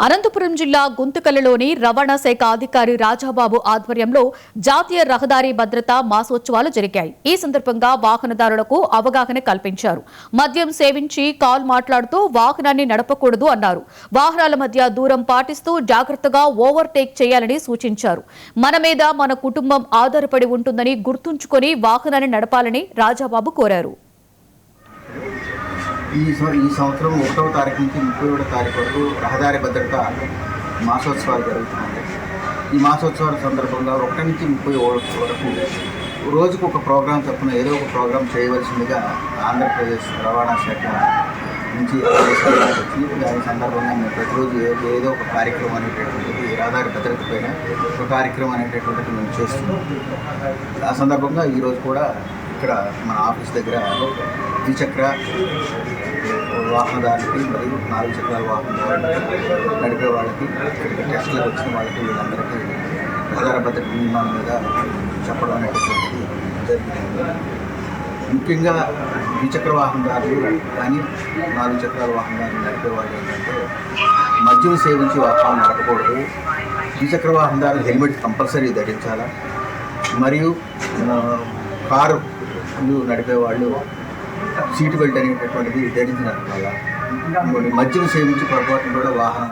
అనంతపురం జిల్లా గుంతకల్లులోని రవాణా శాఖ అధికారి రాజాబాబు ఆధ్వర్యంలో జాతీయ రహదారి భద్రతా మాసోత్సవాలు జరిగాయి. ఈ సందర్భంగా వాహనదారులకు అవగాహన కల్పించారు. మద్యం సేవించి కాల్ మాట్లాడుతూ వాహనాన్ని నడపకూడదు అన్నారు. వాహనాల మధ్య దూరం పాటిస్తూ జాగ్రత్తగా ఓవర్టేక్ చేయాలని సూచించారు. మన మీద మన కుటుంబం ఆధారపడి ఉంటుందని గుర్తుంచుకొని వాహనాన్ని నడపాలని రాజాబాబు కోరారు. ఈ సంవత్సరం 1వ తారీఖు నుంచి 31వ తారీఖు వరకు రహదారి భద్రత మాసోత్సవాలు జరుగుతున్నాయి. ఈ మాసోత్సవాల సందర్భంగా 1 నుంచి 30 వరకు రోజుకు ఒక ప్రోగ్రాం తప్పున ఏదో ఒక ప్రోగ్రాం చేయవలసిందిగా ఆంధ్రప్రదేశ్ రవాణా శాఖ నుంచి వచ్చి దాని సందర్భంగా మేము ప్రతిరోజు ఏదో ఒక కార్యక్రమం అనేటటువంటిది రహదారి భద్రత పైన ఒక కార్యక్రమం అనేటటువంటిది మేము చేస్తున్నాం. ఆ సందర్భంగా ఈరోజు కూడా ఇక్కడ మన ఆఫీస్ దగ్గర ద్విచక్ర వాహనదారులకి మరియు 4 చక్రాల వాహనదారులకి నడిపే వాళ్ళకి ఇక్కడికి టెస్టులకు వచ్చిన వాళ్ళకి వీళ్ళందరికీ రహదారి భద్రత నియమాల మీద చెప్పడం అనేటటువంటిది జరిగింది. ముఖ్యంగా ద్విచక్ర వాహనదారులు కానీ 4 చక్రాల వాహనదారులు నడిపే వాళ్ళు ఏంటంటే మద్యం సేవించి వాహనం నడపకూడదు. ద్విచక్ర వాహనదారులు హెల్మెట్ కంపల్సరీ ధరించాలా, మరియు కారు నడిపే వాళ్ళు సీటు బెల్ట్ అనేటటువంటిది ధరించి నడపాలా. మద్యం సేవించి పొరపాటును కూడా వాహనం